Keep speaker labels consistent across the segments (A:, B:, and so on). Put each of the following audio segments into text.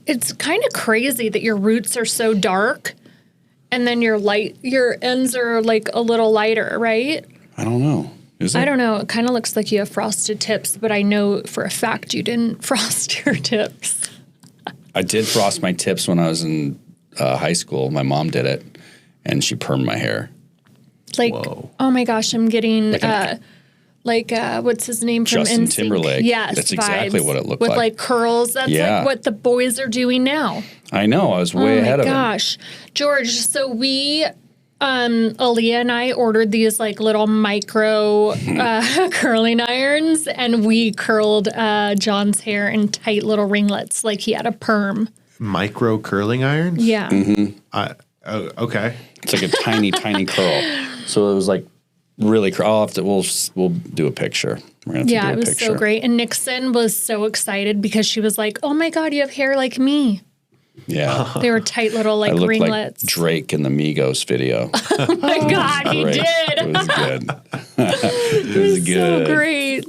A: it's kind of crazy that your roots are so dark and then your ends are like a little lighter, right?
B: I don't know. Is it?
A: I don't know. It kind of looks like you have frosted tips, but I know for a fact you didn't frost your tips.
B: I did frost my tips when I was in high school. My mom did it, and she permed my hair.
A: Like,
B: whoa.
A: Oh my gosh, I'm getting what's his name from
B: Justin
A: NSYNC?
B: Timberlake.
A: Yes,
B: that's exactly what it looked
A: with
B: like.
A: With like curls. That's like what the boys are doing now.
B: I know. I was way ahead of him. Oh my
A: gosh, George. So we, Aaliyah and I ordered these like little micro curling irons, and we curled John's hair in tight little ringlets, like he had a perm.
C: Micro curling irons?
A: Yeah.
C: Mm-hmm. Okay.
B: It's like a tiny, tiny curl. So it was like really. I'll have to. We'll do a picture. We're gonna have to do a
A: it was
B: picture.
A: so great. And Nixon was so excited because she was like, "Oh my God, you have hair like me."
B: Yeah.
A: They were tight little like
B: I looked
A: ringlets.
B: like Drake in the Migos video.
A: Oh my God, he
B: Great.
A: did.
B: It was good. It was good.
A: So great.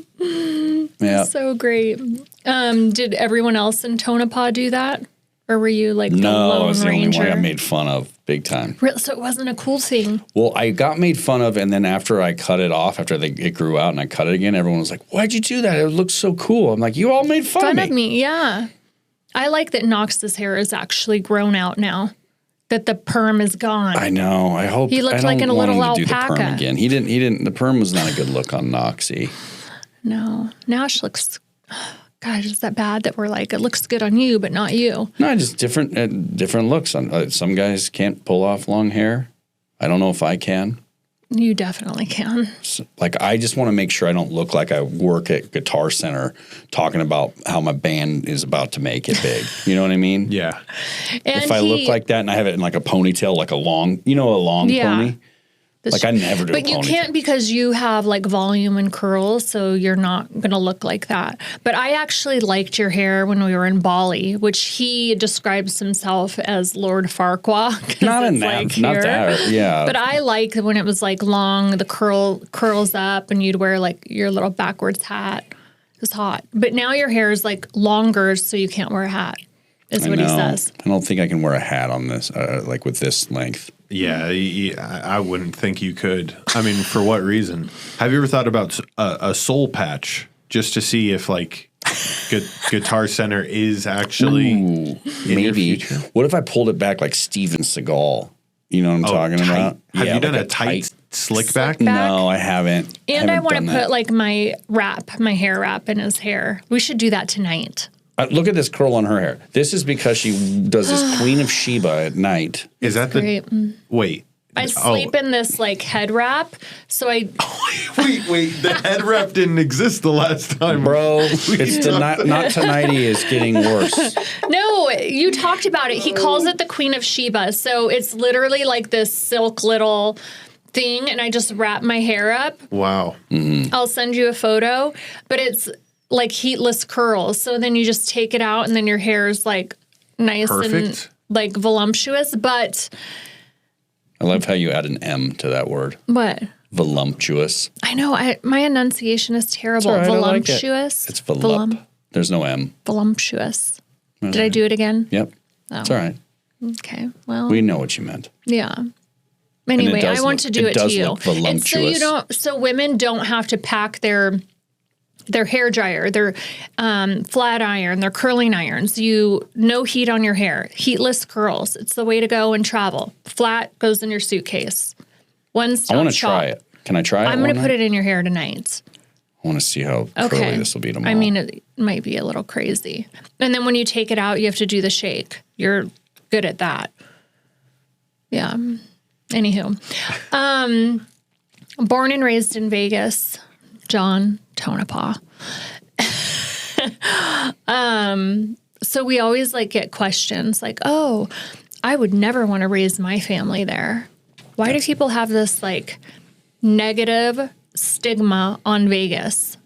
B: Yeah.
A: So great. Did everyone else in Tonopah do that? Or were you like the Lone
B: I was the
A: Ranger?
B: only one I got made fun of big time.
A: So it wasn't a cool thing.
B: Well, I got made fun of, and then after I cut it off, it grew out and I cut it again, everyone was like, "Why'd you do that? It looks so cool." I'm like, "You all made fun
A: of me. Yeah. I like that Knox's hair is actually grown out now. That the perm is gone.
B: I know. I hope
A: he looked
B: I don't
A: like a
B: want
A: little
B: him to
A: alpaca.
B: do the perm again. He didn't. The perm was not a good look on Noxie.
A: No. Now she looks. Gosh, is that bad that we're like, it looks good on you, but not you?
B: No, just different looks. Some guys can't pull off long hair. I don't know if I can.
A: You definitely can.
B: So, like, I just want to make sure I don't look like I work at Guitar Center talking about how my band is about to make it big. You know what I mean?
C: Yeah.
A: And
B: if I look like that and I have it in like a ponytail, like a long pony. Like I never do a ponytail.
A: But you can't because you have like volume and curls, so you're not going to look like that. But I actually liked your hair when we were in Bali, which he describes himself as Lord Farquaad.
B: Not in that, like not that, yeah.
A: But I liked when it was like long, the curls up, and you'd wear like your little backwards hat. It was hot. But now your hair is like longer, so you can't wear a hat, is what he says.
B: I don't think I can wear a hat on this, like with this length.
C: Yeah, I wouldn't think you could. I mean, for what reason? Have you ever thought about a soul patch just to see if like Guitar Center is actually in
B: maybe?
C: Your future?
B: What if I pulled it back like Steven Seagal? You know what I'm talking about?
C: Have you done
B: like
C: a tight slick back?
B: No, I haven't.
A: And I want to put like my hair wrap in his hair. We should do that tonight.
B: Look at this curl on her hair. This is because she does this Queen of Sheba at night.
C: Is that
A: great.
C: Wait.
A: I sleep in this like head wrap, so I.
C: Wait. The head wrap didn't exist the last time,
B: bro. It's not tonighty is getting worse.
A: No, you talked about it. He calls it the Queen of Sheba, so it's literally like this silk little thing, and I just wrap my hair up.
C: Wow.
B: Mm-hmm.
A: I'll send you a photo, but it's like heatless curls. So then you just take it out and then your hair is like nice and like voluptuous. But
B: I love how you add an M to that word.
A: What?
B: Voluptuous.
A: I know. My enunciation is terrible.
B: Right,
A: Voluptuous.
B: It's volump. There's no M.
A: Voluptuous. Did I do it again?
B: Yep.
A: Oh.
B: It's all right.
A: Okay. Well,
B: we know what you meant.
A: Yeah. Anyway, I want to do it to you. And so you don't. So women don't have to pack their hair dryer, their flat iron, their curling irons. No heat on your hair. Heatless curls. It's the way to go and travel. Flat goes in your suitcase. One stop shop.
B: I want to try it. Can I try it?
A: I'm going to put it in your hair tonight.
B: I want to see how curly this will be tomorrow.
A: I mean, it might be a little crazy. And then when you take it out, you have to do the shake. You're good at that. Yeah. Anywho. Born and raised in Vegas, John Tonopah. So we always like get questions like, "Oh, I would never want to raise my family there." Why do people have this like negative stigma on Vegas?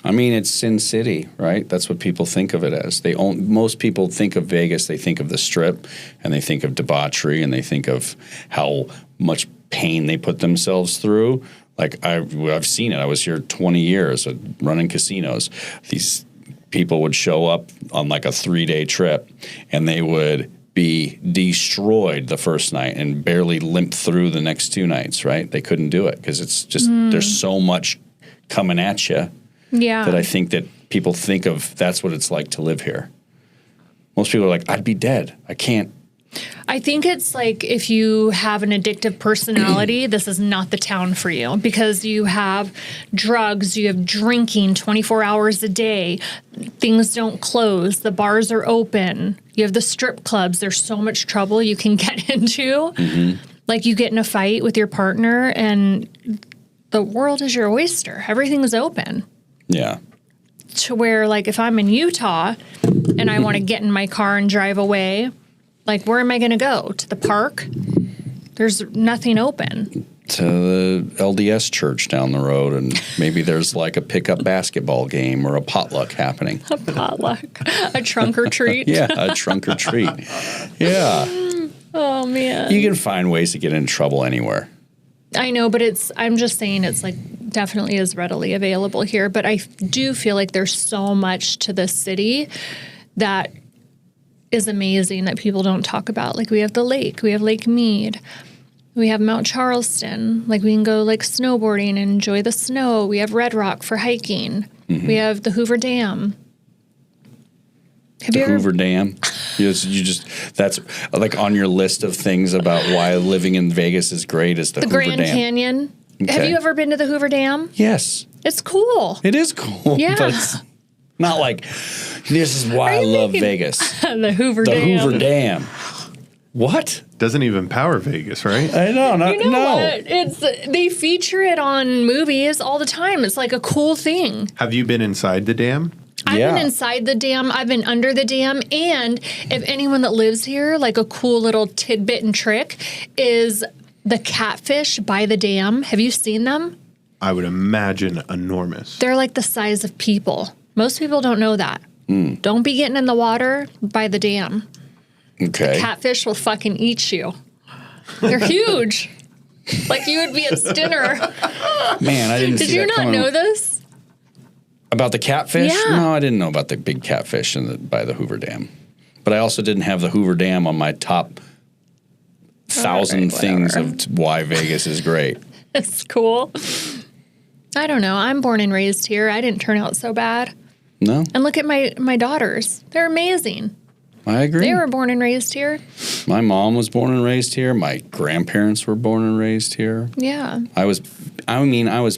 B: I mean, it's Sin City, right? That's what people think of it as. Most people think of Vegas, they think of the Strip, and they think of debauchery, and they think of how much pain they put themselves through. Like I've seen it. I was here 20 years running casinos. These people would show up on like a 3-day trip, and they would be destroyed the first night and barely limp through the next 2 nights, right? They couldn't do it because it's just there's so much coming at you that I think that people think of that's what it's like to live here. Most people are like, I'd be dead. I can't.
A: I think it's like if you have an addictive personality, this is not the town for you because you have drugs, you have drinking 24 hours a day, things don't close, the bars are open, you have the strip clubs, there's so much trouble you can get into. Like you get in a fight with your partner and the world is your oyster. Everything's open.
B: Yeah.
A: To where like if I'm in Utah and I want to get in my car and drive away, like, where am I going to go? To the park? There's nothing open.
B: To the LDS church down the road, and maybe there's like a pickup basketball game or a potluck happening.
A: A potluck. A trunk or treat.
B: Yeah, a trunk or treat. Yeah.
A: Oh, man.
B: You can find ways to get in trouble anywhere.
A: I know, but I'm just saying it's like definitely is readily available here. But I do feel like there's so much to this city that is amazing that people don't talk about. Like we have the lake, we have Lake Mead, we have Mount Charleston. Like we can go like snowboarding and enjoy the snow. We have Red Rock for hiking. We have the Hoover Dam.
B: Hoover Dam. You just that's like on your list of things about why living in Vegas is great is the Hoover
A: Grand
B: Dam.
A: Canyon.
B: Okay.
A: Have you ever been to the Hoover Dam?
B: Yes.
A: It's cool.
B: It is cool.
A: Yeah.
B: But it's not like this is why I love Vegas.
A: The Hoover Dam.
B: The Hoover Dam. What?
C: Doesn't even power Vegas, right?
B: I know.
A: What? They feature it on movies all the time. It's like a cool thing.
C: Have you been inside the dam?
A: I've been inside the dam. I've been under the dam. And if anyone that lives here, like a cool little tidbit and trick is the catfish by the dam. Have you seen them?
C: I would imagine enormous.
A: They're like the size of people. Most people don't know that. Don't be getting in the water by the dam.
B: Okay.
A: The catfish will fucking eat you. They're huge. Like you would be at dinner.
B: Man, I didn't see that.
A: Did you not know this?
B: About the catfish?
A: Yeah.
B: No, I didn't know about the big catfish by the Hoover Dam. But I also didn't have the Hoover Dam on my top 1,000 things of why Vegas is great.
A: It's cool. I don't know. I'm born and raised here. I didn't turn out so bad.
B: No?
A: And look at my daughters. They're amazing.
B: I agree.
A: They were born and raised here.
B: My mom was born and raised here. My grandparents were born and raised here.
A: Yeah.
B: I was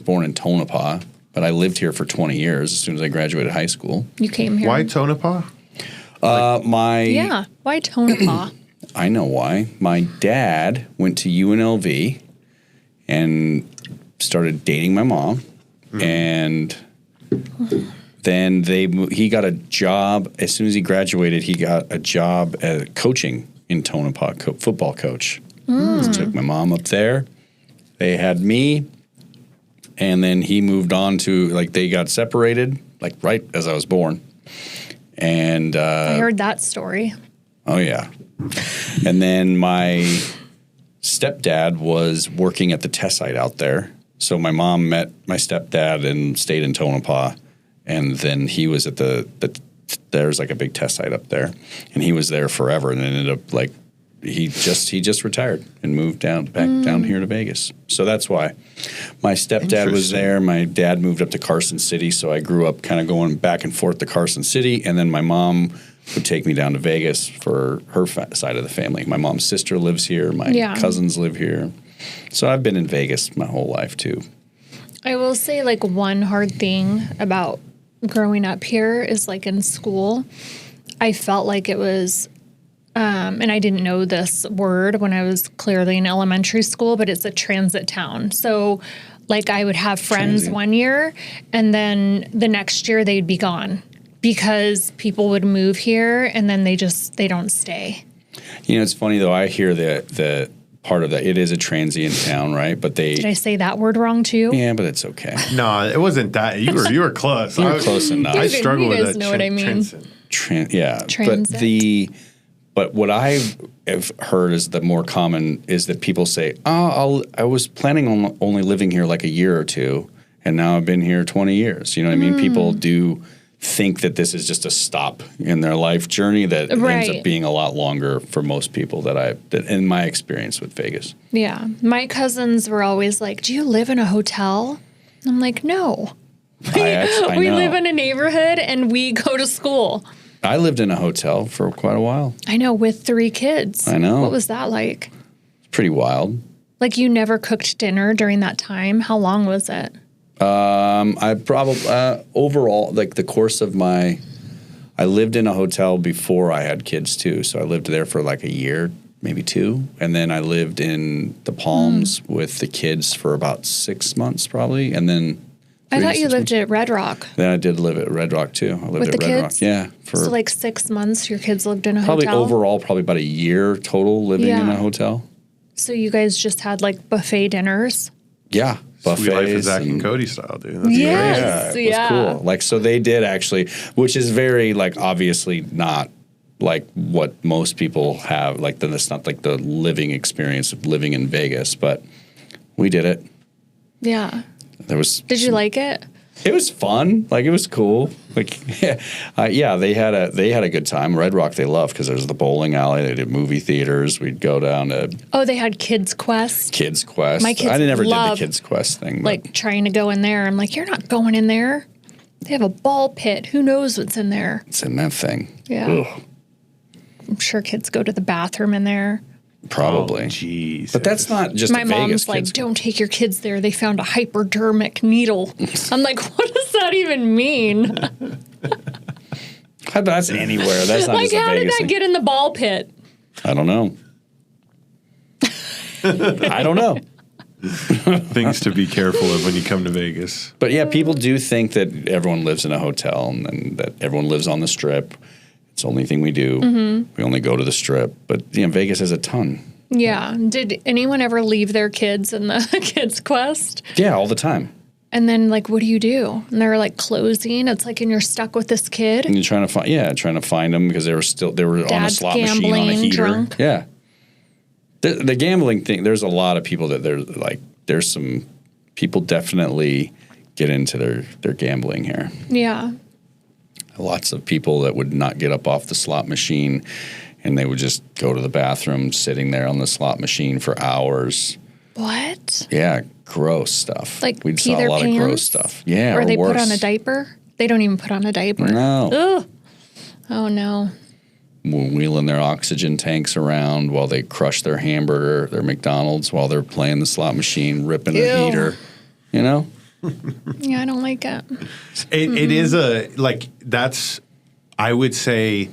B: born in Tonopah, but I lived here for 20 years as soon as I graduated high school.
A: You came here.
C: Why Tonopah?
A: Why Tonopah?
B: I know why. My dad went to UNLV and started dating my mom, and then he got a job. As soon as he graduated, he got a job coaching in Tonopah, football coach. So took my mom up there. They had me, and then he moved on to, like, they got separated, like, right as I was born. And
A: I heard that story.
B: Oh, yeah. And then my stepdad was working at the test site out there. So my mom met my stepdad and stayed in Tonopah. And then he was at there's like a big test site up there. And he was there forever and ended up like, he just retired and moved back down here to Vegas. So that's why. My stepdad was there. My dad moved up to Carson City. So I grew up kind of going back and forth to Carson City. And then my mom would take me down to Vegas for her side of the family. My mom's sister lives here. My cousins live here. So I've been in Vegas my whole life too. I
A: will say like one hard thing about growing up here is like in school, I felt like it was, and I didn't know this word when I was clearly in elementary school, but it's a transit town. So like I would have friends one year and then the next year they'd be gone because people would move here and then they don't stay. You know, it's funny though. I hear the part of that. It is a transient town, right? But did I say that word wrong too? Yeah, but it's okay.
C: No, it wasn't that. You were close.
B: You were close enough.
C: I struggle with that. You guys
A: know what I mean.
B: Transit. But what I've heard is the more common is that people say, I was planning on only living here like a year or two, and now I've been here 20 years. You know what I mean? People do think that this is just a stop in their life journey that ends up being a lot longer for most people that in my experience with Vegas.
A: Yeah. My cousins were always like, do you live in a hotel? I'm like, no. We live in a neighborhood and we go to school.
B: I lived in a hotel for quite a while.
A: I know, with 3 kids.
B: I know.
A: What was that like?
B: It's pretty wild.
A: Like, you never cooked dinner during that time? How long was it?
B: I probably, overall, like the course of I lived in a hotel before I had kids too. So I lived there for like a year, maybe 2. And then I lived in the Palms with the kids for about 6 months probably. And then
A: I thought you lived at Red Rock.
B: Then I did live at Red Rock too. I lived
A: with
B: at
A: the
B: Red
A: kids?
B: Rock. Yeah.
A: So like 6 months your kids lived in a
B: probably
A: hotel?
B: Overall, probably about a year total living in a hotel.
A: So you guys just had like buffet dinners?
B: Yeah. Buffets.
C: Sweet Life of Zach and Cody style, dude. That's
A: yes.
B: It was cool. Like, so they did actually, which is very, like, obviously not like what most people have. Like, that's not like the living experience of living in Vegas, but we did it.
A: Yeah.
B: Did
A: you like it?
B: It was fun. Like, it was cool. Like, yeah, they had a good time. Red Rock they loved because there's the bowling alley. They did movie theaters. We'd go down to
A: they had Kids Quest.
B: Kids Quest.
A: My kids
B: I never did the Kids Quest thing.
A: Like trying to go in there. I'm like, you're not going in there. They have a ball pit. Who knows what's in there?
B: It's in that thing.
A: Yeah. Ugh. I'm sure kids go to the bathroom in there.
B: Probably.
C: Jeez.
B: But that's not just
A: my
B: Vegas.
A: Mom's like, don't take your kids there. They found a hypodermic needle. I'm like, what does that even mean?
B: That's anywhere. That's not
A: like,
B: just a
A: how
B: Vegas
A: did that
B: thing.
A: get in the ball pit?
B: I don't know. I don't know.
C: Things to be careful of when you come to Vegas.
B: But yeah, people do think that everyone lives in a hotel and that everyone lives on the Strip. It's the only thing we do. Mm-hmm. We only go to the Strip. But Vegas has a ton.
A: Yeah. Did anyone ever leave their kids in the Kids Quest?
B: Yeah, all the time.
A: And then, like, what do you do? And they're like closing. It's like, and you're stuck with this kid.
B: And you're trying to find them because they were on a slot machine on a heater.
A: Drunk.
B: Yeah. The gambling thing. There's a lot of people that there's some people definitely get into their gambling here.
A: Yeah.
B: Lots of people that would not get up off the slot machine and they would just go to the bathroom sitting there on the slot machine for hours.
A: What?
B: Yeah, gross stuff.
A: Like
B: we saw a lot of gross stuff. Yeah,
A: or they
B: worse.
A: put on a diaper? They don't even put on a diaper.
B: No.
A: Ugh. Oh, no.
B: Wheeling their oxygen tanks around while they crush their hamburger, their McDonald's, while they're playing the slot machine, ripping the heater. You know?
A: Yeah, I don't like it.
C: It is that's, I would say,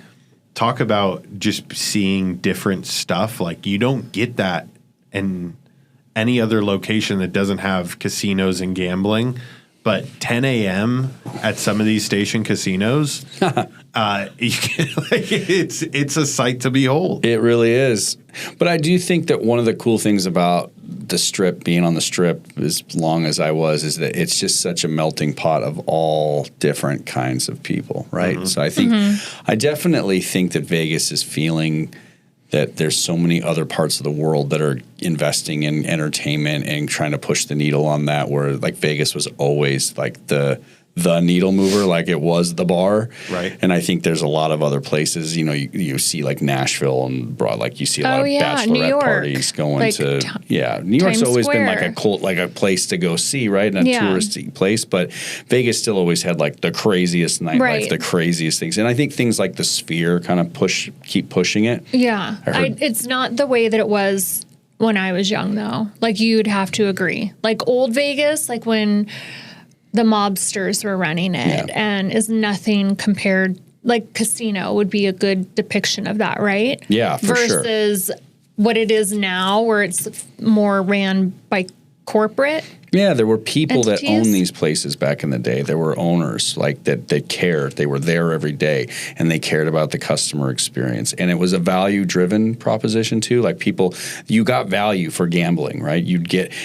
C: talk about just seeing different stuff. Like, you don't get that in any other location that doesn't have casinos and gambling. But 10 a.m. at some of these station casinos, it's a sight to behold.
B: It really is. But I do think that one of the cool things about the Strip, being on the Strip as long as I was, is that it's just such a melting pot of all different kinds of people, right? Mm-hmm. So I definitely think that Vegas is feeling that there's so many other parts of the world that are investing in entertainment and trying to push the needle on that, where like Vegas was always like the needle mover, like it was the bar.
C: Right.
B: And I think there's a lot of other places, you see like Nashville and like you see a lot of bachelorette parties going like to New York's
A: Times
B: always
A: Square.
B: been like a place to go see, right? And a touristy place, but Vegas still always had like the craziest nightlife, the craziest things. And I think things like the Sphere kind of keep pushing it.
A: Yeah. It's not the way that it was when I was young though. Like you'd have to agree. Like old Vegas, like when the mobsters were running it and is nothing compared, like casino would be a good depiction of that, right?
B: Yeah, for sure.
A: Versus what it is now where it's more ran by corporate.
B: Yeah, there were people
A: entities
B: that owned these places back in the day. There were owners like that cared. They were there every day and they cared about the customer experience. And it was a value-driven proposition too. Like people, you got value for gambling, right?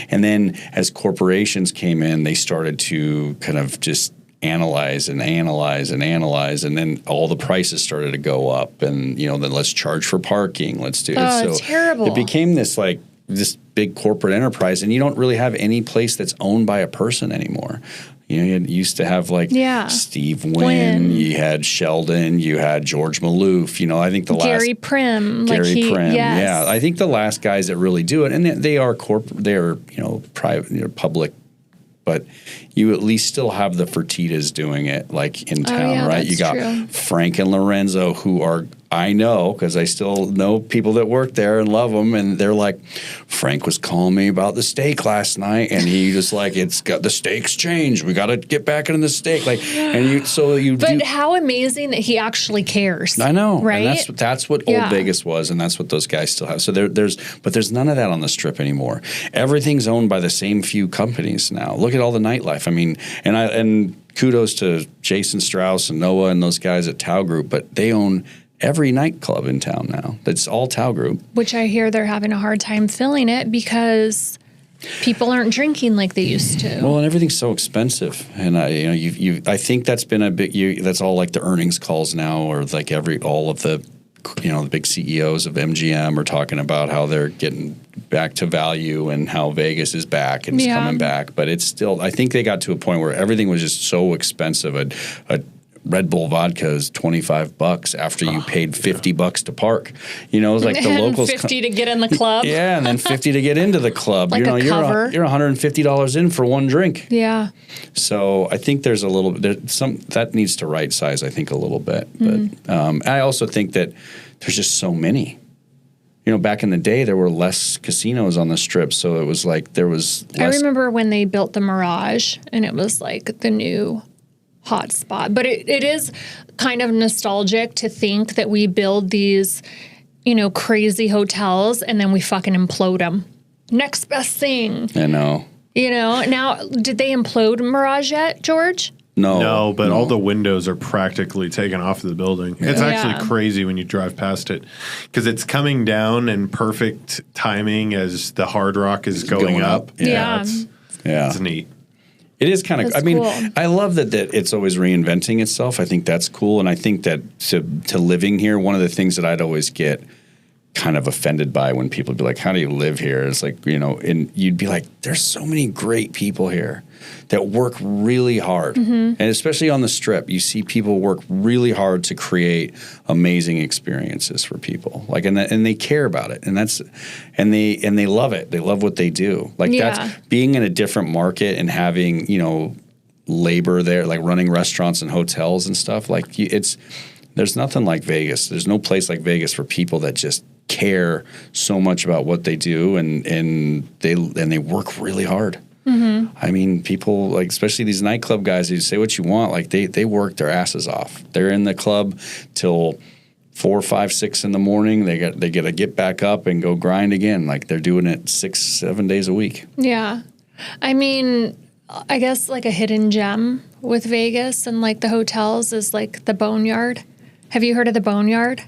B: And then as corporations came in, they started to kind of just analyze, and then all the prices started to go up. And then let's charge for parking. Let's do it.
A: It's terrible.
B: It became this like this big corporate enterprise, and you don't really have any place that's owned by a person anymore. You used to have like Steve Wynn, you had Sheldon, you had George Maloof. I think the
A: Gary Prim.
B: Yeah. I think the last guys that really do it, and they are corporate, they are private, public, but you at least still have the Fertittas doing it like in town, right? You got true. Frank and Lorenzo, who are, I know, because I still know people that work there and love them, and they're like, Frank was calling me about the steak last night, and he just like, it's got the steak's changed. We got to get back into the steak, But
A: how amazing that he actually cares.
B: I know,
A: right?
B: And that's what Old Vegas was, and that's what those guys still have. So there's none of that on the Strip anymore. Everything's owned by the same few companies now. Look at all the nightlife. I mean, and kudos to Jason Strauss and Noah and those guys at Tao Group, but they own every nightclub in town now. That's all Tao Group.
A: Which I hear they're having a hard time filling it because people aren't drinking like they used to.
B: Well, and everything's so expensive, and I think that's been a big. That's all like the earnings calls now, or like all of the the big CEOs of MGM are talking about how they're getting back to value and how Vegas is back and it's coming back. But it's still, I think they got to a point where everything was just so expensive. A Red Bull vodka is $25 after you paid $50 to park. It was like the locals.
A: $50 to get in the club.
B: Yeah, and then $50 to get into the club.
A: Like a cover.
B: You're $150 in for one drink.
A: Yeah.
B: So I think there's a little that needs to right size. I think a little bit, but I also think that there's just so many. Back in the day, there were less casinos on the Strip, so it was like there was less.
A: I remember when they built the Mirage, and it was like the new hot spot. But it is kind of nostalgic to think that we build these, crazy hotels, and then we fucking implode them. Next best thing.
B: I know.
A: Now, did they implode Mirage yet, George?
C: No, but all the windows are practically taken off of the building. Yeah. It's actually crazy when you drive past it because it's coming down in perfect timing as the Hard Rock is going up.
A: Yeah.
C: It's neat.
B: It is kind of,
A: cool.
B: I love that it's always reinventing itself. I think that's cool. And I think that to living here, one of the things that I'd always get kind of offended by when people would be like, how do you live here? It's like, and you'd be like, there's so many great people here that work really hard. And especially on the Strip, you see people work really hard to create amazing experiences for people. Like, and they care about it. And they love it. They love what they do. Like that's being in a different market and having, labor there, like running restaurants and hotels and stuff. Like there's nothing like Vegas. There's no place like Vegas for people that just care so much about what they do and they work really hard. I mean, people like, especially these nightclub guys, you say what you want, like they work their asses off. They're in the club till 4, 5, 6 in the morning. They get to get back up and go grind again. Like they're doing it 6, 7 days a week.
A: Yeah. I mean, I guess like a hidden gem with Vegas and like the hotels is like the Boneyard. Have you heard of the Boneyard?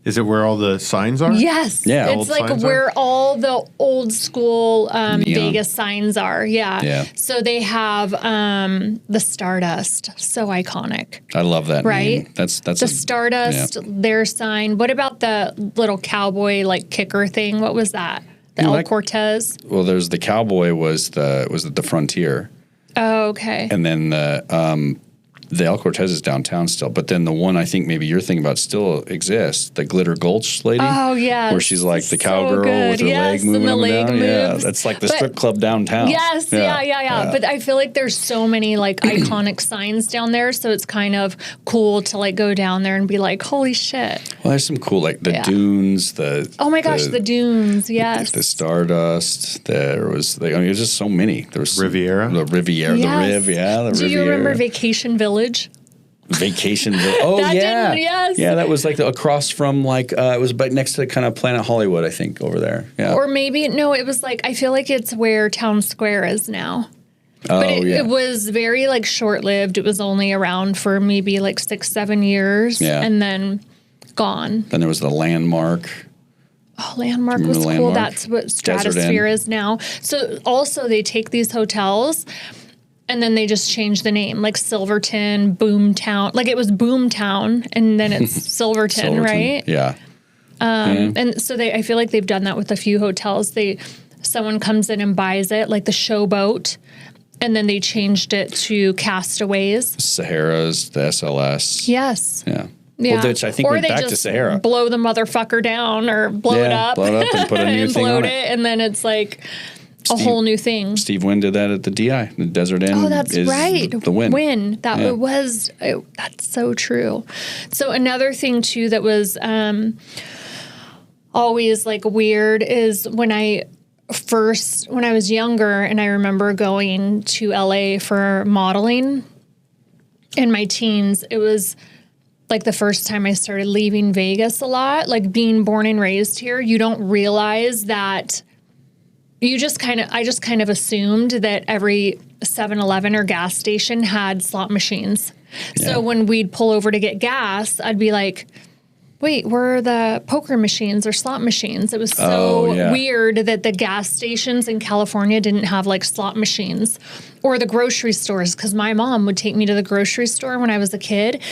C: Is it where all the signs are?
A: Yes.
B: Yeah.
A: It's like where all the old school Vegas signs are. Yeah. So they have the Stardust. So iconic.
B: I love that.
A: Right?
B: Name. That's
A: the Stardust, their sign. What about the little cowboy like kicker thing? What was that? The El Cortez?
B: Well, there's the cowboy was the Frontier.
A: Oh, okay.
B: And then the El Cortez is downtown still, but then the one I think maybe you're thinking about still exists, the Glitter Gulch lady.
A: Oh, yeah.
B: Where she's like the cowgirl with her leg moving
A: and the leg
B: down.
A: moves.
B: Yeah, that's like the strip club downtown.
A: Yes, yeah. But I feel like there's so many like iconic signs down there, so it's kind of cool to like go down there and be like, holy shit.
B: Well, there's some cool like the dunes, the
A: dunes, yes.
B: The Stardust. There's just so many. There was
C: Riviera.
B: The Riviera,
A: yes.
B: the Riviera.
A: Do you remember Vacation Village?
B: Vacation Village. Oh, yeah.
A: Yes.
B: Yeah, that was like across from like, it was next to kind of Planet Hollywood, I think, over there. Yeah.
A: Or maybe, no, it was like, I feel like it's where Town Square is now.
B: Oh,
A: but it was very like short-lived. It was only around for maybe like 6, 7 years and then gone.
B: Then there was the Landmark.
A: Oh, Landmark was cool. That's what Stratosphere is now. So also they take these hotels and then they just change the name, like Silverton, Boomtown. Like it was Boomtown, and then it's Silverton, right?
B: Yeah.
A: And so I feel like they've done that with a few hotels. Someone comes in and buys it, like the Showboat, and then they changed it to Castaways.
B: Saharas, the SLS.
A: Yes.
B: Yeah.
A: Yeah.
B: Well, which I think went back to Sahara.
A: Blow the motherfucker down or blow it up.
B: Blow it up and put a new
A: and
B: thing on it.
A: And then it's like a whole new thing.
B: Steve Wynn did that at the DI. The Desert Inn.
A: Oh, that's right.
B: The Wynn.
A: Wynn. That's so true. So another thing too that was always like weird is when I was younger and I remember going to LA for modeling in my teens, it was like the first time I started leaving Vegas a lot, like being born and raised here, you don't realize that I just kind of assumed that every 7-Eleven or gas station had slot machines. Yeah. So when we'd pull over to get gas, I'd be like, wait, where are the poker machines or slot machines? It was so weird that the gas stations in California didn't have like slot machines, or the grocery stores, because my mom would take me to the grocery store when I was a kid.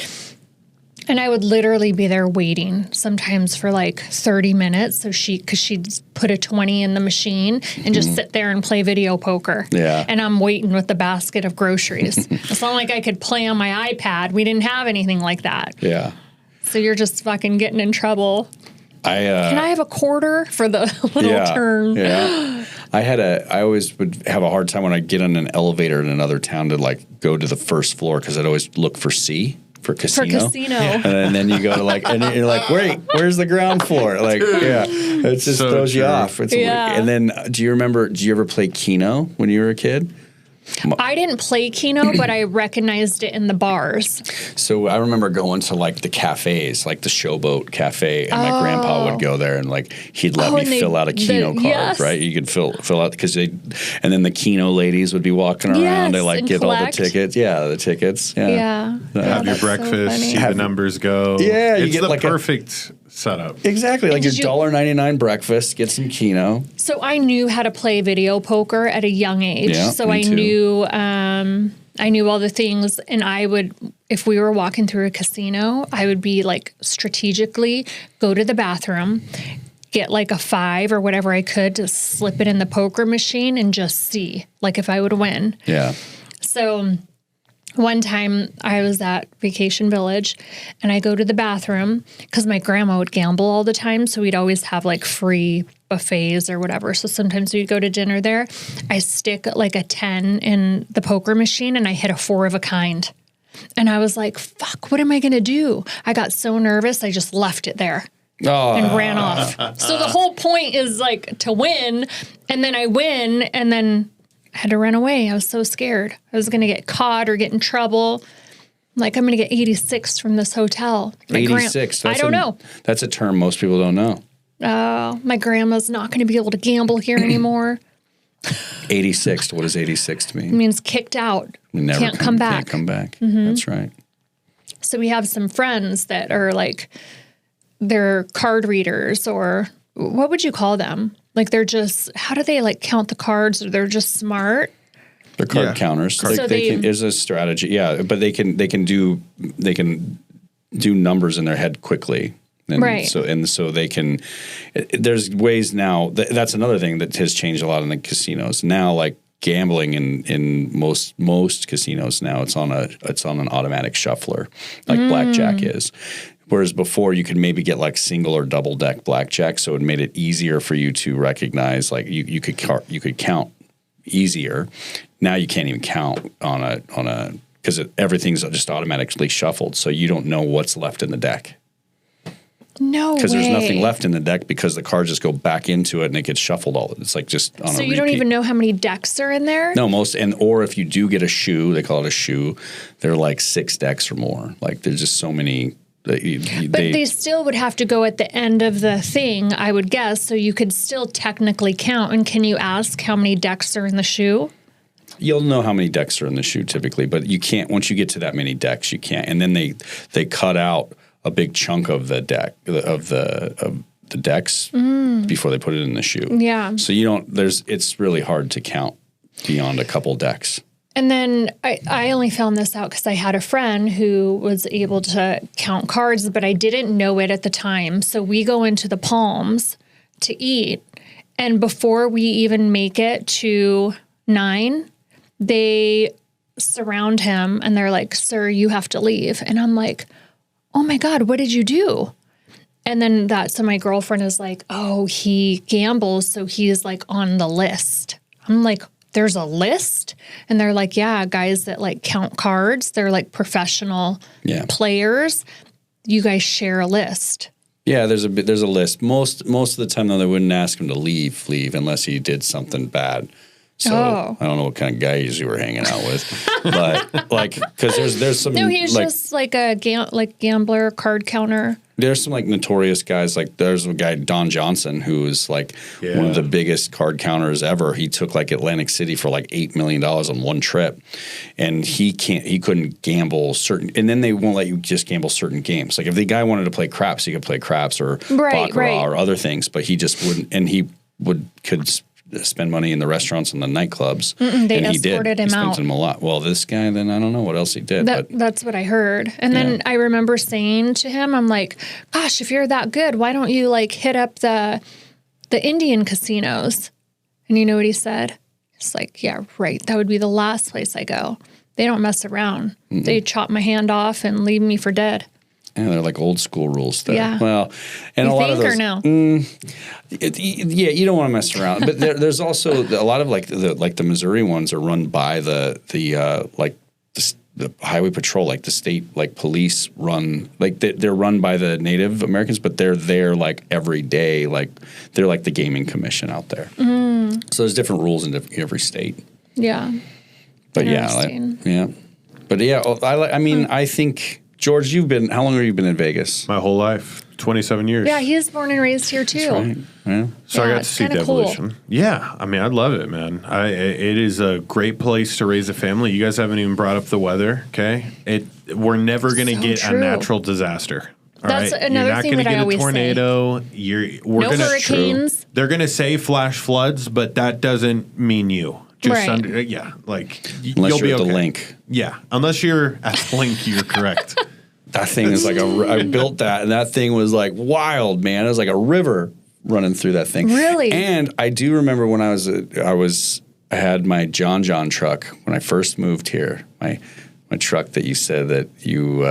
A: And I would literally be there waiting sometimes for like 30 minutes. Because she'd put a 20 in the machine and just sit there and play video poker.
B: Yeah.
A: And I'm waiting with the basket of groceries. It's not like I could play on my iPad. We didn't have anything like that.
B: Yeah.
A: So you're just fucking getting in trouble.
B: Can
A: I have a quarter for the little turn?
B: Yeah. I always would have a hard time when I get on an elevator in another town to like go to the first floor because I'd always look for C. For casino. And then you go to like, and you're like, wait, where's the ground floor? Like, it just throws you off. It's weird. And then do you ever play Keno when you were a kid?
A: I didn't play Keno, but I recognized it in the bars.
B: So I remember going to like the cafes, like the Showboat Cafe, and my grandpa would go there and like he'd let me fill out a Keno card, right? You could fill out because and then the Keno ladies would be walking around. They like get all the tickets. Yeah, the tickets. Yeah.
C: Have your breakfast, see the numbers go.
B: Yeah,
C: you get the like perfect setup.
B: Exactly, like your $1.99 breakfast, get some Keno.
A: So I knew how to play video poker at a young age.
B: Yeah,
A: so I knew all the things, and I would, if we were walking through a casino, I would be like strategically go to the bathroom, get like a 5 or whatever I could to slip it in the poker machine and just see like if I would win.
B: Yeah.
A: So one time I was at Vacation Village and I go to the bathroom because my grandma would gamble all the time. So we'd always have like free buffets or whatever. So sometimes we'd go to dinner there. I stick like a 10 in the poker machine and I hit a 4 of a kind. And I was like, fuck, what am I going to do? I got so nervous. I just left it there. And ran off. So the whole point is like to win. And then I win and then I had to run away. I was so scared. I was going to get caught or get in trouble. Like, I'm going to get 86 from this hotel.
B: 86?
A: I don't know.
B: That's a term most people don't know.
A: Oh, my grandma's not going to be able to gamble here anymore.
B: 86. What does 86 to mean?
A: It means kicked out. Can't come back.
B: Can't come back. Mm-hmm. That's right.
A: So we have some friends that are like, they're card readers, or what would you call them? Like they're just, how do they like count the cards? Or they're just smart.
B: They're card counters. So there's a strategy. Yeah, but they can do numbers in their head quickly. And
A: right.
B: So they can. There's ways now. That's another thing that has changed a lot in the casinos now. Like gambling in most casinos now, it's on an automatic shuffler, like blackjack is. Whereas before you could maybe get like single or double deck blackjack, so it made it easier for you to recognize. Like you could count easier. Now you can't even count on a because everything's just automatically shuffled, so you don't know what's left in the deck.
A: No way.
B: Because there's nothing left in the deck because the cards just go back into it and it gets shuffled all. It's like just on a repeat.
A: So you don't even know how many decks are in there?
B: No, or if you do get a shoe, they call it a shoe, they're like 6 decks or more. Like there's just so many.
A: But they still would have to go at the end of the thing, I would guess, so you could still technically count. And can you ask how many decks are in the shoe?
B: You'll know how many decks are in the shoe typically, but you can't. Once you get to that many decks, you can't. And then they cut out a big chunk of the deck of the decks before they put it in the shoe.
A: Yeah.
B: So it's really hard to count beyond a couple decks.
A: And then I only found this out because I had a friend who was able to count cards, but I didn't know it at the time. So we go into the Palms to eat. And before we even make it to 9, they surround him and they're like, sir, you have to leave. And I'm like, oh my God, what did you do? And then so my girlfriend is like, oh, he gambles. So he's like on the list. I'm like, there's a list? And they're like, yeah, guys that like count cards. They're like professional players. You guys share a list.
B: Yeah, there's a list. Most of the time, though, they wouldn't ask him to leave unless he did something bad. So I don't know what kind of guys you were hanging out with, but like, because there's some.
A: No, he's like, just like a gambler, card counter.
B: There's some like notorious guys. Like there's a guy, Don Johnson, who is like one of the biggest card counters ever. He took like Atlantic City for like $8 million on one trip, and he couldn't gamble certain. And then they won't let you just gamble certain games. Like if the guy wanted to play craps, he could play craps or baccarat or other things, but he just wouldn't. And he could spend money in the restaurants and the nightclubs.
A: They escorted him out.
B: He spent him a lot. Well, this guy, then I don't know what else he did.
A: That's what I heard. And then I remember saying to him, I'm like, gosh, if you're that good, why don't you like hit up the Indian casinos? And you know what he said? It's like, yeah, right. That would be the last place I go. They don't mess around. Mm-mm. They chop my hand off and leave me for dead.
B: Yeah, they're like old school rules there.
A: Yeah.
B: Well, and
A: you
B: a lot of those.
A: Or no?
B: You don't want to mess around. But there's also a lot of the Missouri ones are run by the highway patrol, like the state like police run, like they're run by the Native Americans, but they're there like every day, like they're like the gaming commission out there. Mm. So there's different rules in every state.
A: Yeah.
B: But I think. George, how long have you been in Vegas?
C: My whole life, 27 years.
A: Yeah, he was born and raised here too.
B: That's right. Yeah.
C: So I got to see the evolution. Cool. Yeah, I mean, I love it, man. It is a great place to raise a family. You guys haven't even brought up the weather, okay? We're never going to get a natural disaster.
A: That's another thing that I always say.
C: You're not going to get a tornado.
A: No hurricanes.
C: They're going to say flash floods, but that doesn't mean you. Just
A: right.
B: Unless you're at the link.
C: Yeah, unless you're at the link, you're correct.
B: That thing is like I built that, and that thing was like wild, man. It was like a river running through that thing.
A: Really?
B: And I do remember when I had my John truck when I first moved here. My truck that you said that you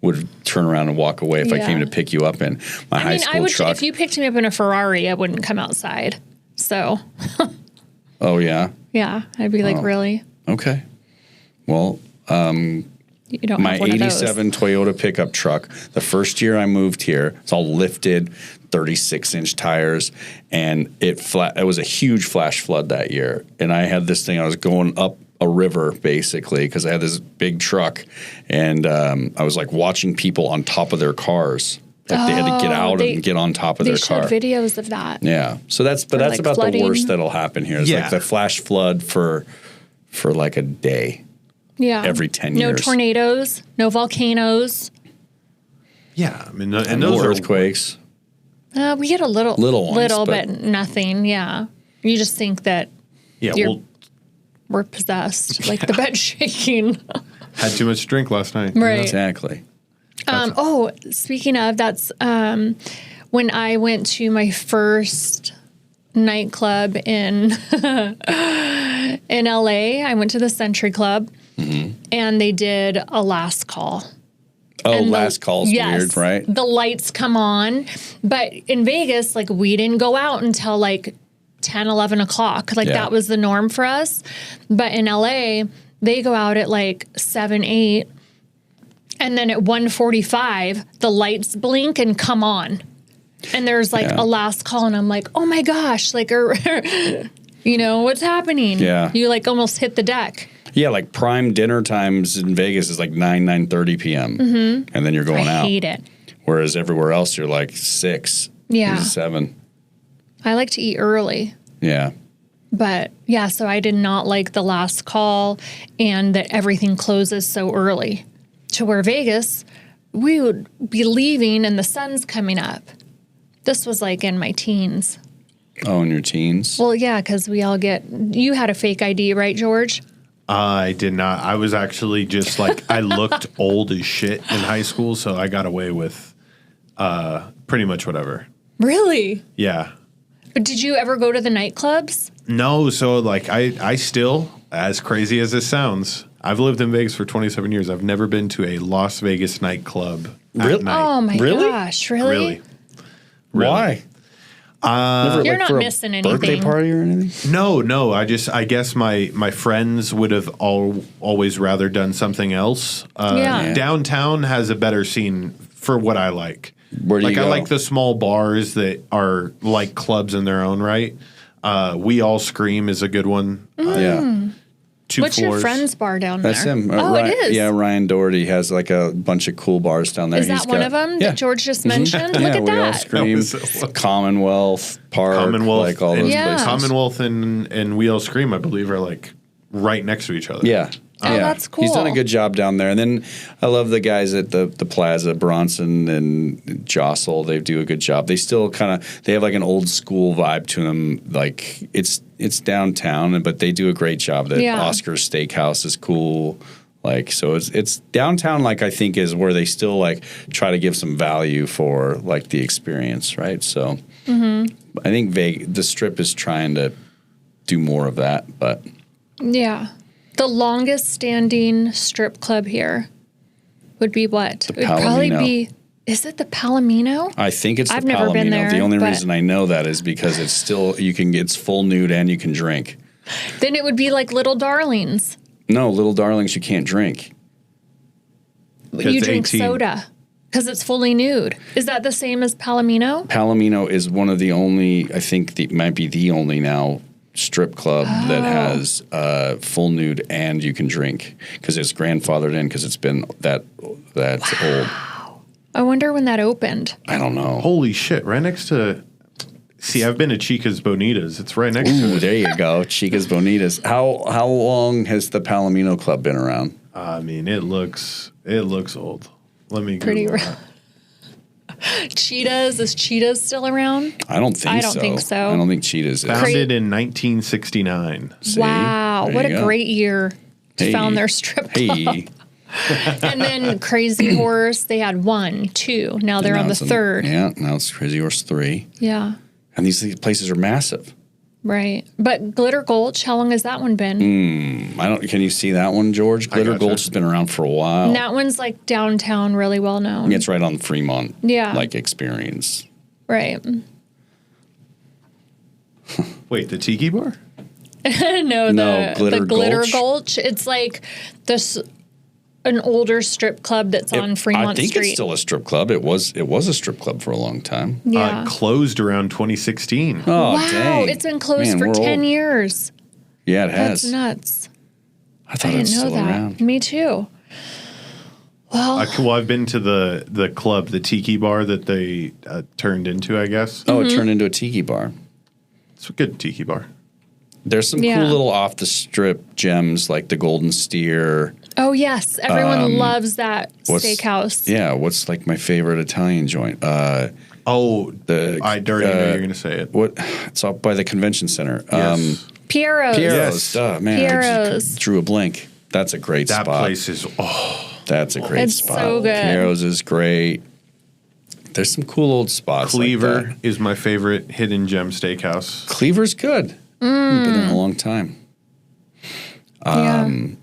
B: would turn around and walk away if I came to pick you up in. My high school truck.
A: If you picked me up in a Ferrari, I wouldn't come outside. So.
B: Oh yeah.
A: Yeah, I'd be like, really?
B: Okay. Well.
A: You don't
B: my
A: have one
B: 87 Toyota pickup truck, the first year I moved here, it's all lifted, 36-inch tires, and it was a huge flash flood that year. And I had this thing, I was going up a river basically because I had this big truck, and I was like watching people on top of their cars. Like they had to get out and get on top of their car.
A: They showed videos of that.
B: Yeah. So that's about flooding. The worst that'll happen here. It's like the flash flood for like a day.
A: Yeah.
B: Every 10 years.
A: No tornadoes, no volcanoes.
C: Yeah. I mean, and
B: no
C: those
B: earthquakes.
A: We get a little
B: ones,
A: but nothing. Yeah. You just think that we're possessed, like the bed shaking.
C: Had too much to drink last night.
A: Right.
B: Exactly.
A: Speaking of, that's when I went to my first nightclub in LA. I went to the Century Club. Mm-hmm. And they did a last call.
B: Oh, last call's weird, right?
A: The lights come on. But in Vegas, like, we didn't go out until like 10, 11 o'clock. Like, that was the norm for us. But in LA, they go out at like 7, 8. And then at 1:45, the lights blink and come on. And there's like a last call. And I'm like, oh my gosh, like, what's happening?
B: Yeah.
A: You like almost hit the deck.
B: Yeah, like prime dinner times in Vegas is like 9:30 p.m. Mm-hmm. And then you're going out.
A: I hate it.
B: Whereas everywhere else, you're like 6, 7.
A: I like to eat early.
B: Yeah.
A: But, so I did not like the last call and that everything closes so early. To where Vegas, we would be leaving and the sun's coming up. This was like in my teens.
B: Oh, in your teens?
A: Well, yeah, because we all you had a fake ID, right, George?
C: I did not. I was actually just like, I looked old as shit in high school, so I got away with pretty much whatever.
A: Really?
C: Yeah.
A: But did you ever go to the nightclubs?
C: No, so like I still, as crazy as this sounds, I've lived in Vegas for 27 years. I've never been to a Las Vegas nightclub at night.
A: Oh my gosh, really?
B: Why?
A: Never, you're not missing anything.
B: Birthday party or anything?
C: No. I guess my friends would have always rather done something else. Downtown has a better scene for what I like.
B: Where do you go?
C: I like the small bars that are like clubs in their own right. We All Scream is a good one.
B: Yeah.
A: What's your friend's bar down there?
B: That's him.
A: It is?
B: Yeah, Ryan Doherty has like a bunch of cool bars down there.
A: Is that one of them that George just mentioned? Look at
B: We
A: that.
B: All Scream, Commonwealth Park, like all those places.
C: Commonwealth and We All Scream, I believe, are like right next to each other.
B: Yeah.
A: That's cool.
B: He's done a good job down there. And then I love the guys at the Plaza, Bronson and Jostle. They do a good job. They still they have like an old school vibe to them. Like it's downtown, but they do a great job. The Oscar's Steakhouse is cool. Like, so it's downtown, like I think is where they still like try to give some value for like the experience, right? So I think the Strip is trying to do more of that, but
A: yeah. The longest standing strip club here would be what? It would probably be. Is it the Palomino?
B: I think it's
A: I've
B: the
A: never
B: Palomino.
A: been there,
B: the only reason I know that is because it's still it's full nude and you can drink.
A: Then it would be like Little Darlings.
B: No, Little Darlings you can't drink.
A: You drink 18. Soda because it's fully nude. Is that the same as Palomino?
B: Palomino is one of the only. I think it might be the only now strip club that has full nude and you can drink because it's grandfathered in because it's been that's old.
A: I wonder when that opened.
B: I don't know.
C: Holy shit! Right next to. See, I've been to Chica's Bonitas. It's right next to it.
B: There you go, Chica's Bonitas. How long has the Palomino Club been around?
C: I mean, it looks old. Let me
A: Google that. Cheetahs, is Cheetahs still around?
B: I don't think so. I don't think Cheetahs is.
C: Founded in 1969.
B: See?
A: Wow, what a great year to found their strip club. And then Crazy Horse, they had 1, 2. Now they're on the 3rd.
B: Yeah, now it's Crazy Horse 3.
A: Yeah.
B: And these places are massive.
A: Right. But Glitter Gulch, how long has that one been?
B: Can you see that one, George? Glitter Gulch has been around for a while.
A: And that one's like downtown, really well known.
B: It's right on the Fremont experience.
A: Right.
C: Wait, the Tiki Bar?
A: No, the Glitter Gulch. It's like this an older strip club that's on Fremont Street.
B: I think it's still a strip club. It was a strip club for a long time.
A: Yeah.
C: Closed around 2016.
B: Oh,
A: wow,
B: dang.
A: It's been closed for 10 years.
B: Yeah, it has.
A: That's nuts.
B: I thought it was still around.
A: Me too. Well,
C: I've been to the club, the Tiki Bar that they turned into, I guess.
B: Oh, it turned into a Tiki Bar.
C: It's a good Tiki Bar.
B: There's some cool little off-the-strip gems like the Golden Steer.
A: Oh, yes. Everyone loves that steakhouse.
B: Yeah. What's like my favorite Italian joint? I
C: already know you're going to say it.
B: It's up by the convention center.
C: Yes.
A: Piero's.
B: Yes. Man,
A: Piero's.
B: I just drew a blank. That's a great spot.
C: That place is,
B: That's a great
A: it's
B: spot.
A: So good.
B: Piero's is great. There's some cool old spots.
C: Cleaver
B: like
C: is my favorite hidden gem steakhouse.
B: Cleaver's good. Been there a long time. I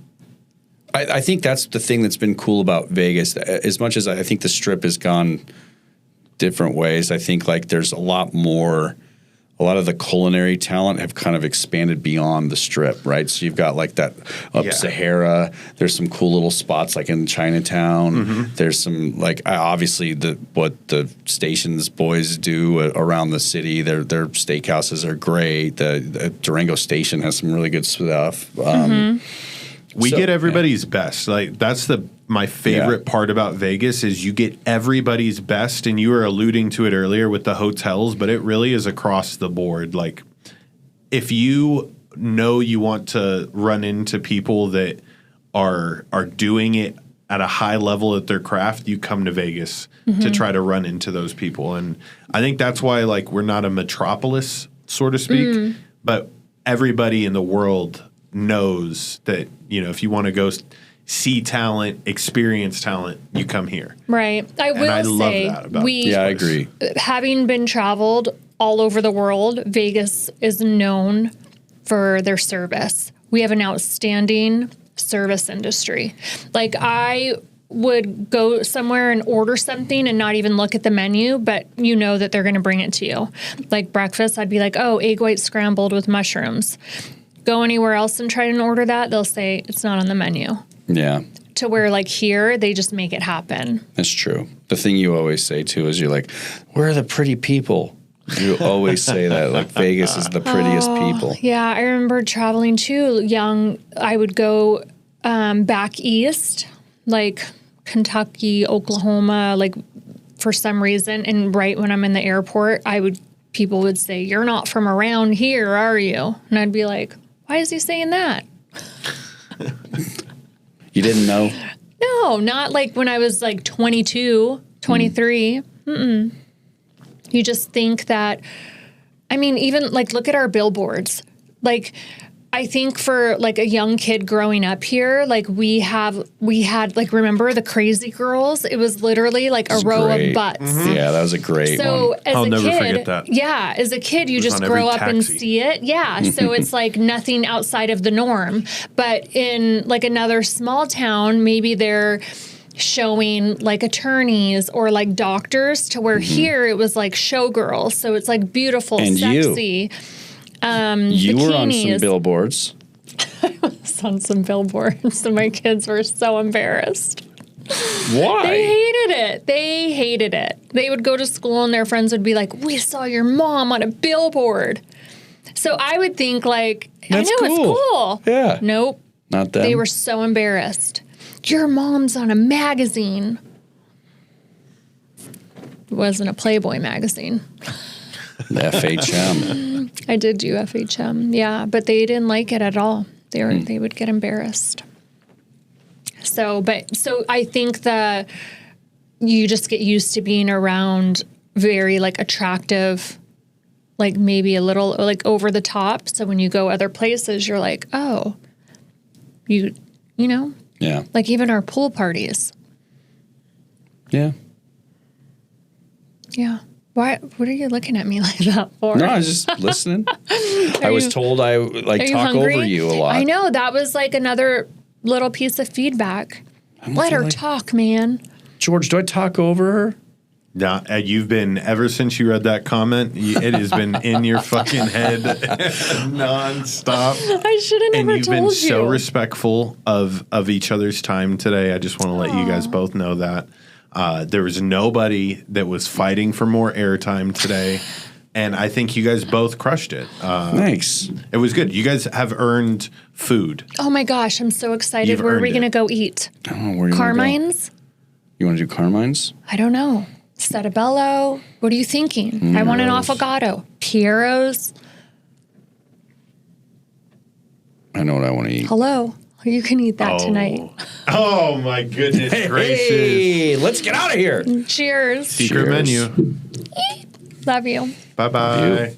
B: think that's the thing that's been cool about Vegas. As much as I think the Strip has gone different ways, I think like there's a lot of the culinary talent have kind of expanded beyond the Strip, right? So you've got like that up Sahara. There's some cool little spots like in Chinatown. Mm-hmm. There's some like obviously what the Stations boys do around the city. Their steakhouses are great. The Durango Station has some really good stuff.
C: We get everybody's best. Like that's my favorite part about Vegas is you get everybody's best, and you were alluding to it earlier with the hotels, but it really is across the board. Like if you know you want to run into people that are doing it at a high level at their craft, you come to Vegas to try to run into those people. And I think that's why like we're not a metropolis, so to speak, but everybody in the world knows that, if you want to go see talent, experience talent, you come here.
A: Right. I
C: love that about
B: I agree.
A: Having been traveled all over the world, Vegas is known for their service. We have an outstanding service industry. Like, I would go somewhere and order something and not even look at the menu, but that they're going to bring it to you. Like breakfast, I'd be like, oh, egg white scrambled with mushrooms. Go anywhere else and try to order that, they'll say it's not on the menu.
B: Yeah.
A: To where, like, here, they just make it happen.
B: That's true. The thing you always say, too, is you're like, where are the pretty people? You always say that, like, Vegas is the prettiest people.
A: Yeah, I remember traveling, too, young. I would go back east, like Kentucky, Oklahoma, like, for some reason. And right when I'm in the airport, people would say, you're not from around here, are you? And I'd be like, why is he saying that?
B: You didn't know?
A: No, not like when I was like 22, 23. You just think that, even like, look at our billboards. Like, I think for like a young kid growing up here, like we had like, remember the Crazy Girls? It was literally like a row of butts.
B: Mm-hmm. Yeah, that was a great one.
C: I'll never forget that.
A: Yeah, as a kid, you just grow up and see it. Yeah, so it's like nothing outside of the norm. But in like another small town, maybe they're showing like attorneys or like doctors, to where here it was like showgirls. So it's like beautiful,
B: and
A: sexy.
B: You were on some billboards.
A: I was on some billboards, and my kids were so embarrassed.
B: Why?
A: They hated it. They would go to school, and their friends would be like, we saw your mom on a billboard. So I would think, like,
B: That's
A: I know,
B: cool.
A: it's cool.
B: Yeah.
A: Nope.
B: Not them.
A: They were so embarrassed. Your mom's on a magazine. It wasn't a Playboy magazine.
B: The FHM.
A: I did do FHM, yeah, but they didn't like it at all. They would get embarrassed. So I think you just get used to being around very like attractive, like maybe a little like over the top. So when you go other places, you're like, oh, you know,
B: Yeah.
A: like even our pool parties.
B: Yeah.
A: Yeah. Why? What are you looking at me like that for?
B: No, I was just listening. I was told I like talk
A: hungry?
B: over you a lot.
A: I know. That was like another little piece of feedback. Let her talk, man.
B: George, do I talk over her?
C: Yeah, you've been, ever since you read that comment, it has been in your fucking head nonstop.
A: I should have never told you.
C: And you've been so respectful of each other's time today. I just want to let you guys both know that. There was nobody that was fighting for more airtime today. And I think you guys both crushed it.
B: Thanks.
C: It was good. You guys have earned food.
A: Oh my gosh, I'm so excited. Where are we going to go eat?
B: I don't know where you
A: Carmine's?
B: You want to do Carmine's?
A: I don't know. Setabello? What are you thinking? I want an affogato. Piero's?
B: I know what I want to eat.
A: Hello. You can eat that tonight.
C: Oh my goodness gracious.
B: Hey, let's get out of here.
A: Cheers.
C: Secret menu.
A: Love you.
C: Bye-bye.